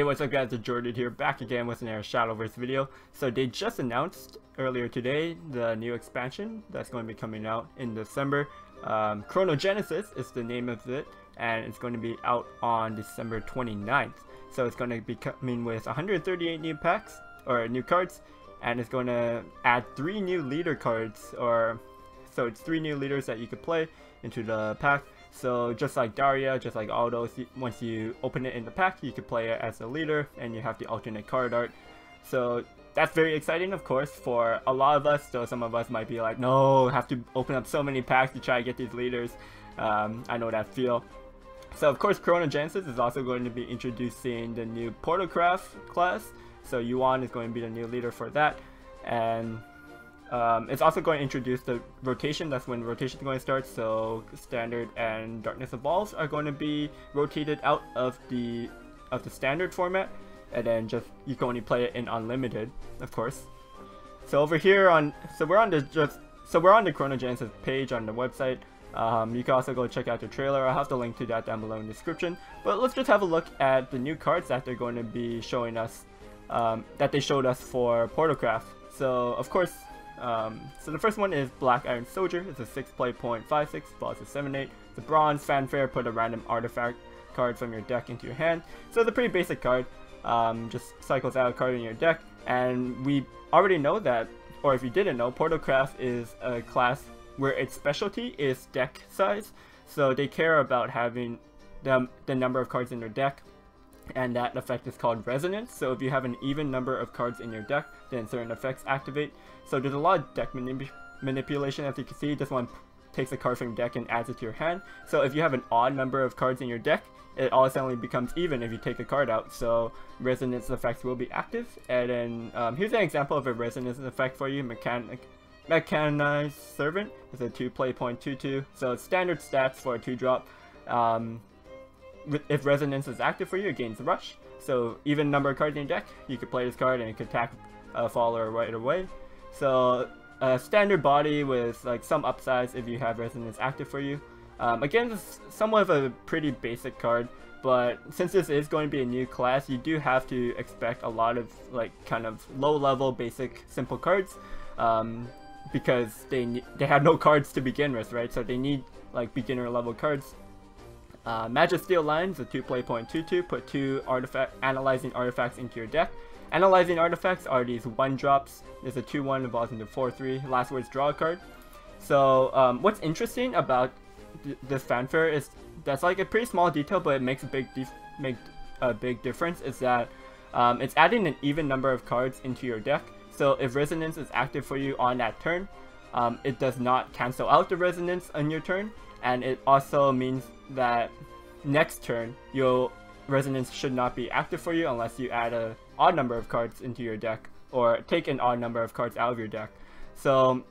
Hey, what's up guys, TheJordude here, back again with another Shadowverse video. So they just announced earlier today the new expansion that's going to be coming out in December. ChronoGenesis is the name of it, and it's going to be out on December 29th. So it's going to be coming with 138 new packs, or new cards, and it's going to add 3 new leader cards, so it's 3 new leaders that you could play into the pack. So just like Daria, just like all those, once you open it in the pack, you can play it as a leader, and you have the alternate card art. So that's very exciting, of course, for a lot of us. So some of us might be like, no, have to open up so many packs to try to get these leaders. I know that feel. So of course, ChronoGenesis is also going to be introducing the new Portalcraft class. So Yuan is going to be the new leader for that, and it's also going to introduce the rotation. That's when rotation is going to start. So standard and darkness evolves are going to be rotated out of the standard format, and then just you can only play it in unlimited, of course. So over here we're on the ChronoGenesis page on the website. You can also go check out the trailer. I'll have the link to that down below in the description. But let's just have a look at the new cards that they're going to be showing us, that they showed us for Portalcraft. So of course, so the first one is Black Iron Soldier. It's a 6.56, balls is 7/8. It's a bronze fanfare. Put a random artifact card from your deck into your hand. So it's a pretty basic card. Just cycles out a card in your deck, and we already know that, or if you didn't know, Portalcraft is a class where its specialty is deck size. So they care about having the number of cards in their deck, and that effect is called resonance. So if you have an even number of cards in your deck, then certain effects activate. So there's a lot of deck manipulation. As you can see, this one takes a card from your deck and adds it to your hand. So if you have an odd number of cards in your deck, it all suddenly becomes even if you take a card out. So resonance effects will be active. And then here's an example of a resonance effect for you. Mechanized Servant is a 2-play.22. So it's standard stats for a 2-drop. If resonance is active for you, it gains rush. So even number of cards in your deck, you could play this card and it could attack a follower right away. So a standard body with like some upsides if you have resonance active for you. Again, this is somewhat of a pretty basic card, but since this is going to be a new class, you do have to expect a lot of like kind of low level basic simple cards, because they have no cards to begin with, right? So they need like beginner level cards. Magic Steel Lines, a 2-play.22. Put 2 analyzing artifacts into your deck. Analyzing artifacts are these 1-drops. There's a 2/1, evolves into 4/3. Last words, draw a card. So what's interesting about this fanfare is that's like a pretty small detail, but it makes a big difference. Is that it's adding an even number of cards into your deck. So if resonance is active for you on that turn, it does not cancel out the resonance on your turn, and it also means that next turn resonance should not be active for you unless you add a odd number of cards into your deck, or take an odd number of cards out of your deck. So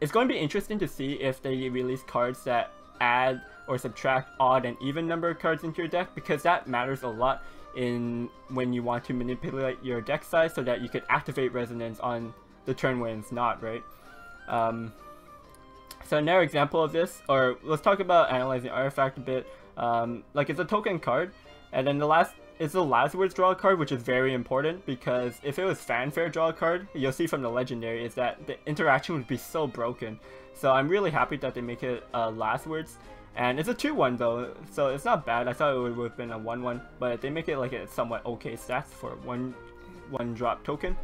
it's going to be interesting to see if they release cards that add or subtract odd and even number of cards into your deck, because that matters a lot in when you want to manipulate your deck size so that you could activate resonance on the turn when it's not, right? So another example of this, or let's talk about analyzing artifact a bit. Like it's a token card, and then it's the last words draw a card, which is very important, because if it was fanfare draw a card, you'll see from the legendary is that the interaction would be so broken. So I'm really happy that they make it last words, and it's a 2/1 though, so it's not bad. I thought it would have been a 1/1, but they make it like a somewhat okay stats for one drop token.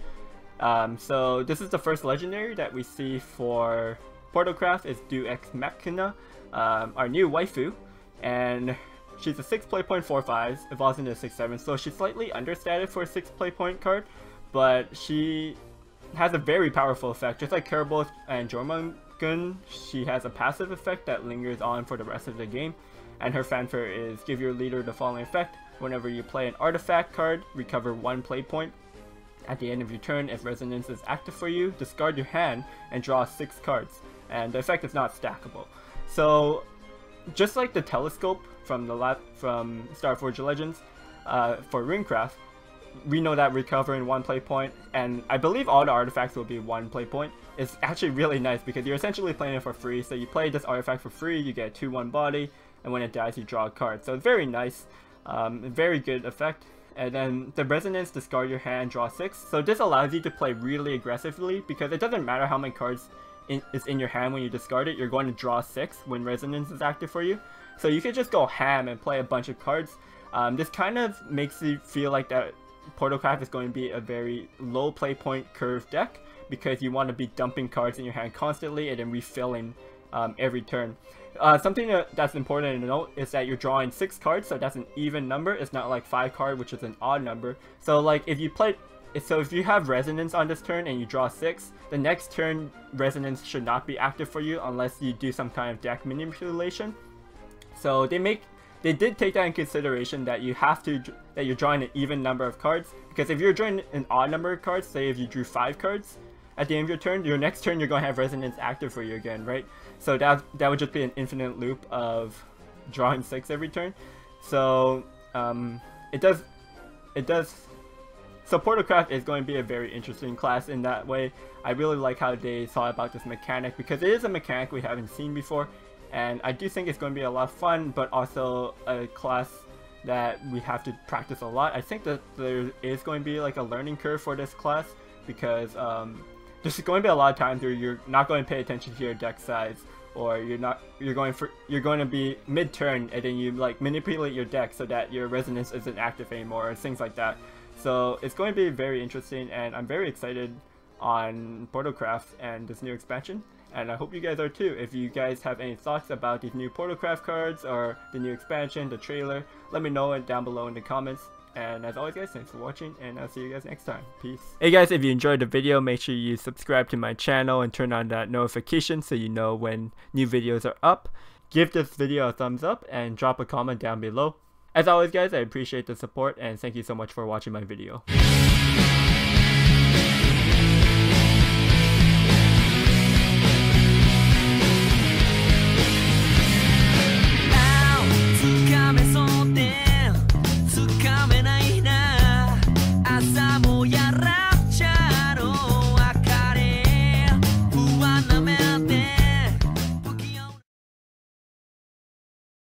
So this is the first legendary that we see for Portalcraft. Is Do Ex Machina, our new waifu, and she's a 6-play.45, evolves into a 6/7, so she's slightly understated for a 6-play card, but she has a very powerful effect. Just like Kerbal and Jormungand, she has a passive effect that lingers on for the rest of the game, and her fanfare is give your leader the following effect. Whenever you play an artifact card, recover 1 play point. At the end of your turn, if resonance is active for you, discard your hand and draw 6 cards, and the effect is not stackable. So just like the telescope from Starforge Legends for Runecraft, we know that recovering 1 play point, and I believe all the artifacts will be 1 play point, is actually really nice, because you're essentially playing it for free. So you play this artifact for free, you get a 2/1 body, and when it dies you draw a card. So it's very nice. Very good effect. And then the resonance, discard your hand, draw 6. So this allows you to play really aggressively because it doesn't matter how many cards is in your hand when you discard it, you're going to draw 6 when resonance is active for you. So you can just go ham and play a bunch of cards. This kind of makes you feel like that Portalcraft is going to be a very low play point curve deck because you want to be dumping cards in your hand constantly and then refilling every turn. Something that's important to note is that you're drawing 6 cards, so that's an even number. It's not like 5 card, which is an odd number. So like if you have resonance on this turn and you draw 6, the next turn resonance should not be active for you unless you do some kind of deck manipulation. So they did take that in consideration that you're drawing an even number of cards, because if you're drawing an odd number of cards, say if you drew 5 cards at the end of your turn, your next turn you're going to have resonance active for you again, right? So that would just be an infinite loop of drawing 6 every turn. So so Portalcraft is going to be a very interesting class in that way. I really like how they thought about this mechanic because it is a mechanic we haven't seen before, and I do think it's going to be a lot of fun, but also a class that we have to practice a lot. I think that there is going to be like a learning curve for this class because there's going to be a lot of times where you're not going to pay attention to your deck size, or you're going to be mid-turn and then you like manipulate your deck so that your resonance isn't active anymore, or things like that. So it's going to be very interesting, and I'm very excited on Portalcraft and this new expansion, and I hope you guys are too. If you guys have any thoughts about these new Portalcraft cards or the new expansion, the trailer, let me know it down below in the comments. And as always guys, thanks for watching, and I'll see you guys next time. Peace. Hey guys, if you enjoyed the video, make sure you subscribe to my channel and turn on that notification so you know when new videos are up. Give this video a thumbs up and drop a comment down below. As always guys, I appreciate the support and thank you so much for watching my video.